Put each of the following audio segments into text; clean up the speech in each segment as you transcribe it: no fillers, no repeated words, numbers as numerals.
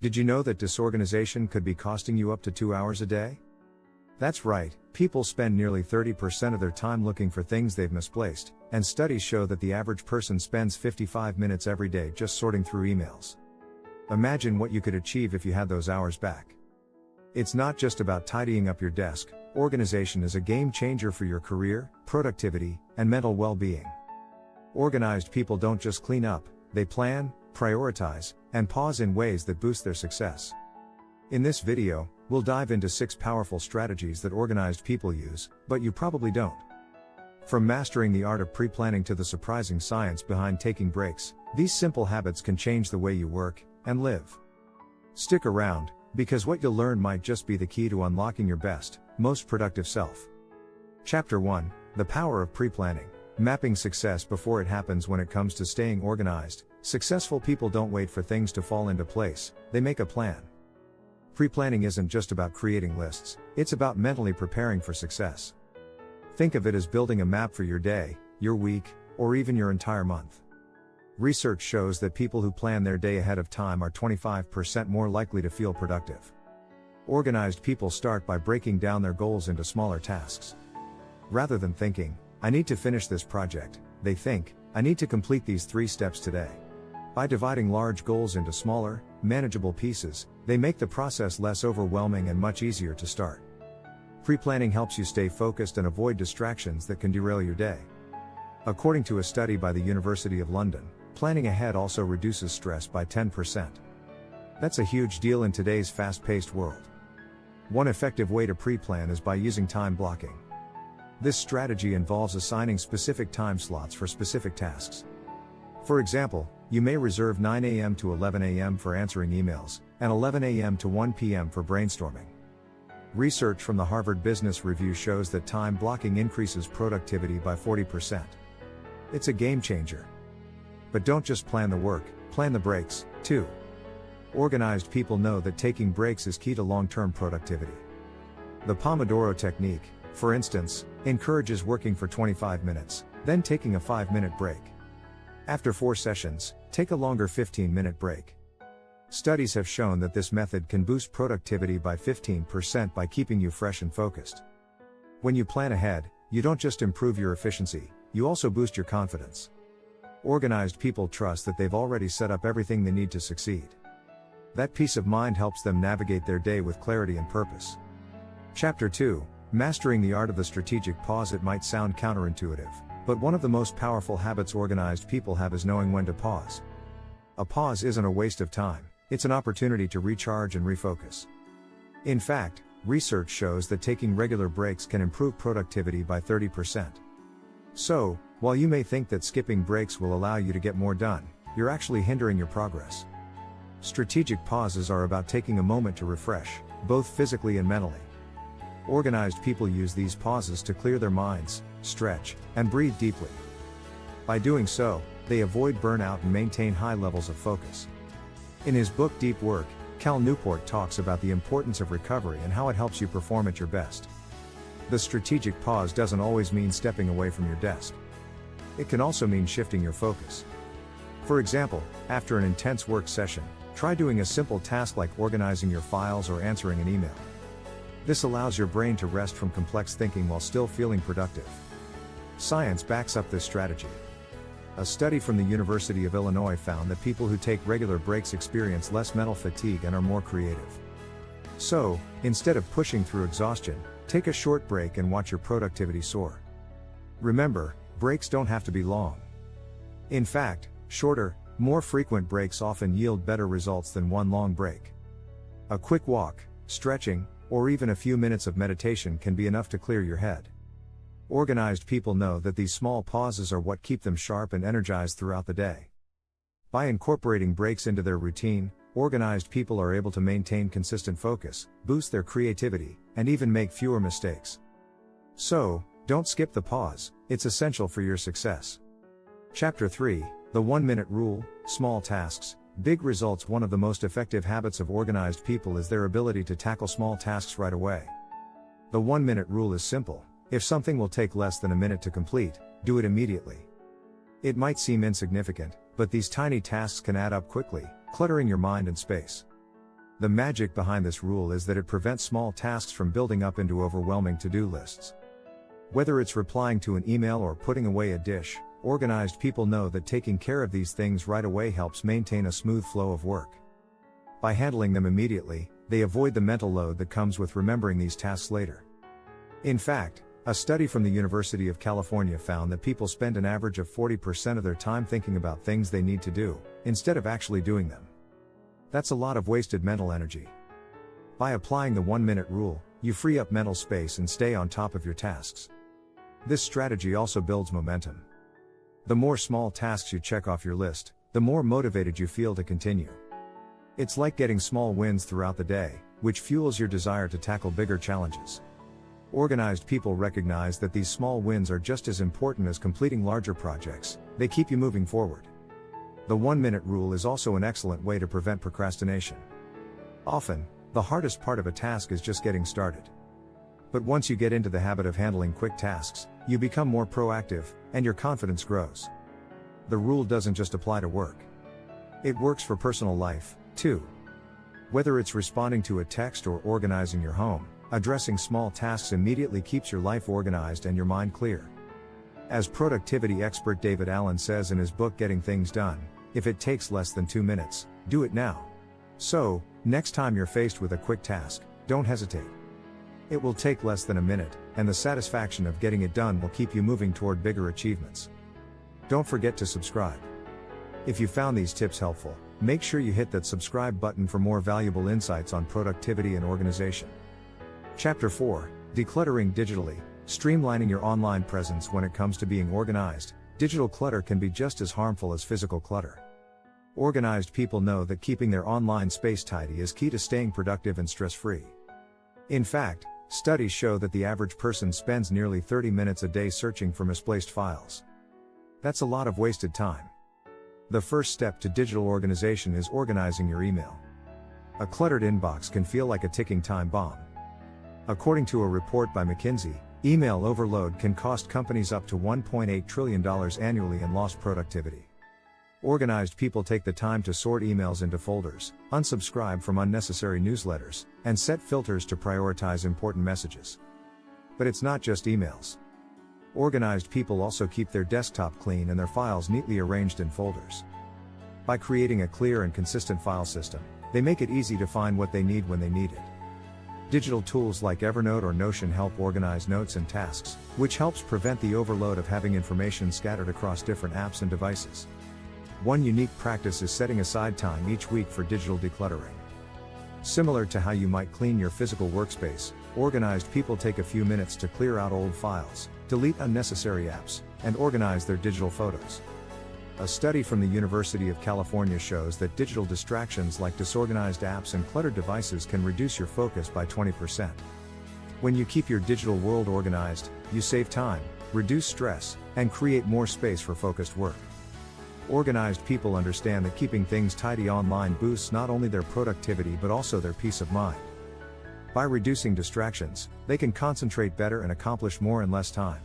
Did you know that disorganization could be costing you up to 2 hours a day? That's right, people spend nearly 30% of their time looking for things they've misplaced, and studies show that the average person spends 55 minutes every day just sorting through emails. Imagine what you could achieve if you had those hours back. It's not just about tidying up your desk, organization is a game changer for your career, productivity, and mental well-being. Organized people don't just clean up, they plan, prioritize, and pause in ways that boost their success. In this video, we'll dive into 6 powerful strategies that organized people use, but you probably don't. From mastering the art of pre-planning to the surprising science behind taking breaks, these simple habits can change the way you work and live. Stick around, because what you'll learn might just be the key to unlocking your best, most productive self. Chapter 1: The Power of Pre-Planning. Mapping success before it happens. When it comes to staying organized, successful people don't wait for things to fall into place, they make a plan. Pre-planning isn't just about creating lists, it's about mentally preparing for success. Think of it as building a map for your day, your week, or even your entire month. Research shows that people who plan their day ahead of time are 25% more likely to feel productive. Organized people start by breaking down their goals into smaller tasks. Rather than thinking, "I need to finish this project," they think, "I need to complete these 3 steps today." By dividing large goals into smaller, manageable pieces, they make the process less overwhelming and much easier to start. Pre-planning helps you stay focused and avoid distractions that can derail your day. According to a study by the University of London, planning ahead also reduces stress by 10%. That's a huge deal in today's fast-paced world. One effective way to pre-plan is by using time blocking. This strategy involves assigning specific time slots for specific tasks. For example, you may reserve 9 a.m. to 11 a.m. for answering emails, and 11 a.m. to 1 p.m. for brainstorming. Research from the Harvard Business Review shows that time blocking increases productivity by 40%. It's a game changer. But don't just plan the work, plan the breaks, too. Organized people know that taking breaks is key to long-term productivity. The Pomodoro technique, for instance, encourages working for 25 minutes, then taking a 5-minute break. After 4 sessions, take a longer 15-minute break. Studies have shown that this method can boost productivity by 15% by keeping you fresh and focused. When you plan ahead, you don't just improve your efficiency, you also boost your confidence. Organized people trust that they've already set up everything they need to succeed. That peace of mind helps them navigate their day with clarity and purpose. Chapter 2: Mastering the Art of the Strategic Pause. It might sound counterintuitive, but one of the most powerful habits organized people have is knowing when to pause. A pause isn't a waste of time, it's an opportunity to recharge and refocus. In fact, research shows that taking regular breaks can improve productivity by 30%. So, while you may think that skipping breaks will allow you to get more done, you're actually hindering your progress. Strategic pauses are about taking a moment to refresh, both physically and mentally. Organized people use these pauses to clear their minds, stretch, and breathe deeply. By doing so, they avoid burnout and maintain high levels of focus. In his book Deep Work, Cal Newport talks about the importance of recovery and how it helps you perform at your best. The strategic pause doesn't always mean stepping away from your desk. It can also mean shifting your focus. For example, after an intense work session, try doing a simple task like organizing your files or answering an email. This allows your brain to rest from complex thinking while still feeling productive. Science backs up this strategy. A study from the University of Illinois found that people who take regular breaks experience less mental fatigue and are more creative. So, instead of pushing through exhaustion, take a short break and watch your productivity soar. Remember, breaks don't have to be long. In fact, shorter, more frequent breaks often yield better results than one long break. A quick walk, stretching, or even a few minutes of meditation can be enough to clear your head. Organized people know that these small pauses are what keep them sharp and energized throughout the day. By incorporating breaks into their routine, organized people are able to maintain consistent focus, boost their creativity, and even make fewer mistakes. So, don't skip the pause, it's essential for your success. Chapter 3: The 1-Minute Rule, Small Tasks, Big Results. One of the most effective habits of organized people is their ability to tackle small tasks right away. The 1-minute rule is simple: if something will take less than a minute to complete, do it immediately. It might seem insignificant, but these tiny tasks can add up quickly, cluttering your mind and space. The magic behind this rule is that it prevents small tasks from building up into overwhelming to-do lists. Whether it's replying to an email or putting away a dish, organized people know that taking care of these things right away helps maintain a smooth flow of work. By handling them immediately, they avoid the mental load that comes with remembering these tasks later. In fact, a study from the University of California found that people spend an average of 40% of their time thinking about things they need to do, instead of actually doing them. That's a lot of wasted mental energy. By applying the 1-minute rule, you free up mental space and stay on top of your tasks. This strategy also builds momentum. The more small tasks you check off your list, the more motivated you feel to continue. It's like getting small wins throughout the day, which fuels your desire to tackle bigger challenges. Organized people recognize that these small wins are just as important as completing larger projects. They keep you moving forward. The 1-minute rule is also an excellent way to prevent procrastination. Often, the hardest part of a task is just getting started. But once you get into the habit of handling quick tasks, you become more proactive, and your confidence grows. The rule doesn't just apply to work. It works for personal life, too. Whether it's responding to a text or organizing your home, addressing small tasks immediately keeps your life organized and your mind clear. As productivity expert David Allen says in his book Getting Things Done, if it takes less than 2 minutes, do it now. So, next time you're faced with a quick task, don't hesitate. It will take less than a minute, and the satisfaction of getting it done will keep you moving toward bigger achievements. Don't forget to subscribe. If you found these tips helpful, make sure you hit that subscribe button for more valuable insights on productivity and organization. Chapter 4, Decluttering Digitally, Streamlining Your Online Presence. When it comes to being organized, digital clutter can be just as harmful as physical clutter. Organized people know that keeping their online space tidy is key to staying productive and stress-free. In fact, studies show that the average person spends nearly 30 minutes a day searching for misplaced files. That's a lot of wasted time. The first step to digital organization is organizing your email. A cluttered inbox can feel like a ticking time bomb. According to a report by McKinsey, email overload can cost companies up to $1.8 trillion annually in lost productivity. Organized people take the time to sort emails into folders, unsubscribe from unnecessary newsletters, and set filters to prioritize important messages. But it's not just emails. Organized people also keep their desktop clean and their files neatly arranged in folders. By creating a clear and consistent file system, they make it easy to find what they need when they need it. Digital tools like Evernote or Notion help organize notes and tasks, which helps prevent the overload of having information scattered across different apps and devices. One unique practice is setting aside time each week for digital decluttering. Similar to how you might clean your physical workspace, organized people take a few minutes to clear out old files, delete unnecessary apps, and organize their digital photos. A study from the University of California shows that digital distractions like disorganized apps and cluttered devices can reduce your focus by 20%. When you keep your digital world organized, you save time, reduce stress, and create more space for focused work. Organized people understand that keeping things tidy online boosts not only their productivity but also their peace of mind. By reducing distractions, they can concentrate better and accomplish more in less time.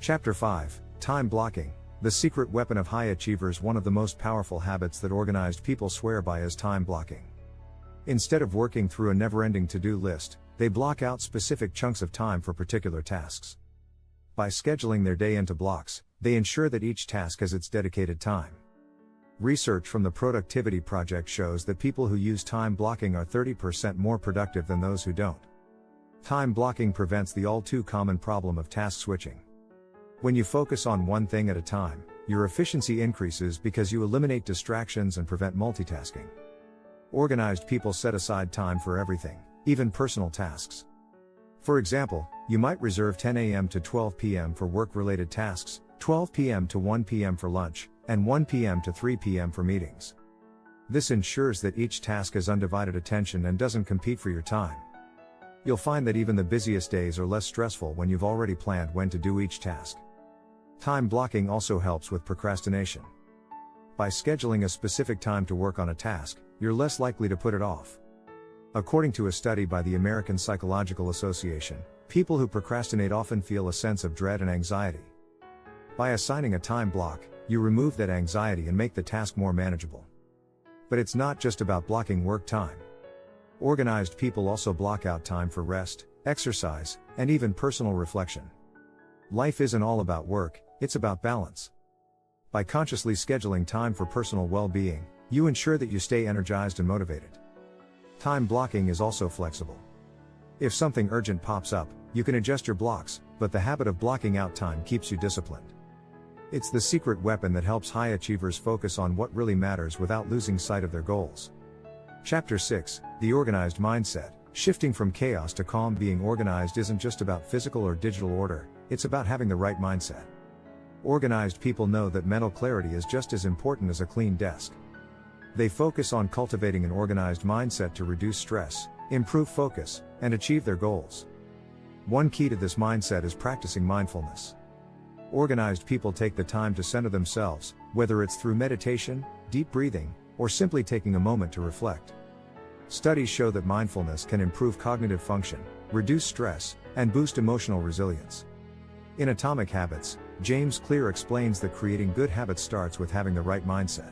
Chapter 5, Time Blocking, the secret weapon of high achievers. One of the most powerful habits that organized people swear by is time blocking. Instead of working through a never-ending to-do list, they block out specific chunks of time for particular tasks. By scheduling their day into blocks, they ensure that each task has its dedicated time. Research from the Productivity Project shows that people who use time blocking are 30% more productive than those who don't. Time blocking prevents the all-too-common problem of task switching. When you focus on one thing at a time, your efficiency increases because you eliminate distractions and prevent multitasking. Organized people set aside time for everything, even personal tasks. For example, you might reserve 10 a.m. to 12 p.m. for work-related tasks, 12 p.m. to 1 p.m. for lunch, and 1 p.m. to 3 p.m. for meetings. This ensures that each task has undivided attention and doesn't compete for your time. You'll find that even the busiest days are less stressful when you've already planned when to do each task. Time blocking also helps with procrastination. By scheduling a specific time to work on a task, you're less likely to put it off. According to a study by the American Psychological Association, people who procrastinate often feel a sense of dread and anxiety. By assigning a time block, you remove that anxiety and make the task more manageable. But it's not just about blocking work time. Organized people also block out time for rest, exercise, and even personal reflection. Life isn't all about work, it's about balance. By consciously scheduling time for personal well-being, you ensure that you stay energized and motivated. Time blocking is also flexible. If something urgent pops up, you can adjust your blocks, but the habit of blocking out time keeps you disciplined. It's the secret weapon that helps high achievers focus on what really matters without losing sight of their goals. Chapter 6, The Organized Mindset. Shifting from chaos to calm. Being organized isn't just about physical or digital order, it's about having the right mindset. Organized people know that mental clarity is just as important as a clean desk. They focus on cultivating an organized mindset to reduce stress, improve focus, and achieve their goals. One key to this mindset is practicing mindfulness. Organized people take the time to center themselves, whether it's through meditation, deep breathing, or simply taking a moment to reflect. Studies show that mindfulness can improve cognitive function, reduce stress, and boost emotional resilience. In Atomic Habits, James Clear explains that creating good habits starts with having the right mindset.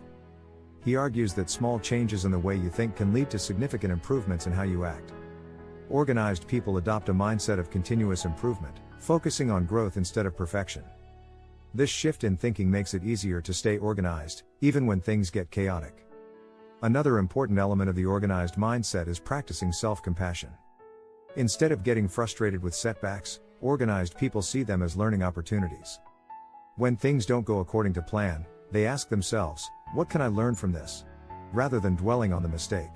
He argues that small changes in the way you think can lead to significant improvements in how you act. Organized people adopt a mindset of continuous improvement, focusing on growth instead of perfection. This shift in thinking makes it easier to stay organized, even when things get chaotic. Another important element of the organized mindset is practicing self-compassion. Instead of getting frustrated with setbacks, organized people see them as learning opportunities. When things don't go according to plan, they ask themselves, "What can I learn from this?" rather than dwelling on the mistake.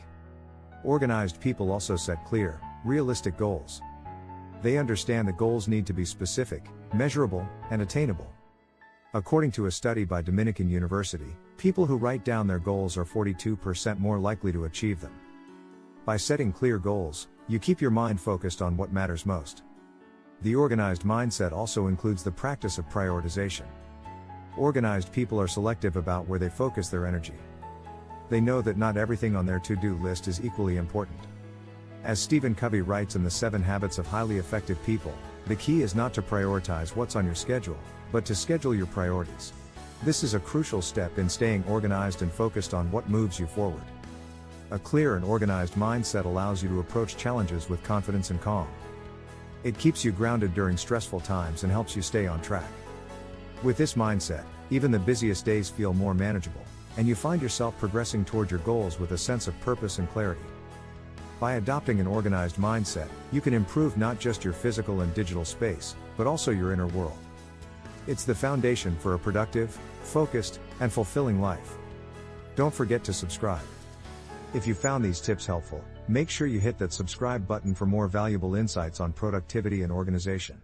Organized people also set clear, realistic goals. They understand that goals need to be specific, measurable, and attainable. According to a study by Dominican University, people who write down their goals are 42% more likely to achieve them. By setting clear goals, you keep your mind focused on what matters most. The organized mindset also includes the practice of prioritization. Organized people are selective about where they focus their energy. They know that not everything on their to-do list is equally important. As Stephen Covey writes in The 7 Habits of Highly Effective People, the key is not to prioritize what's on your schedule, but to schedule your priorities. This is a crucial step in staying organized and focused on what moves you forward. A clear and organized mindset allows you to approach challenges with confidence and calm. It keeps you grounded during stressful times and helps you stay on track. With this mindset, even the busiest days feel more manageable, and you find yourself progressing toward your goals with a sense of purpose and clarity. By adopting an organized mindset, you can improve not just your physical and digital space, but also your inner world. It's the foundation for a productive, focused, and fulfilling life. Don't forget to subscribe. If you found these tips helpful, make sure you hit that subscribe button for more valuable insights on productivity and organization.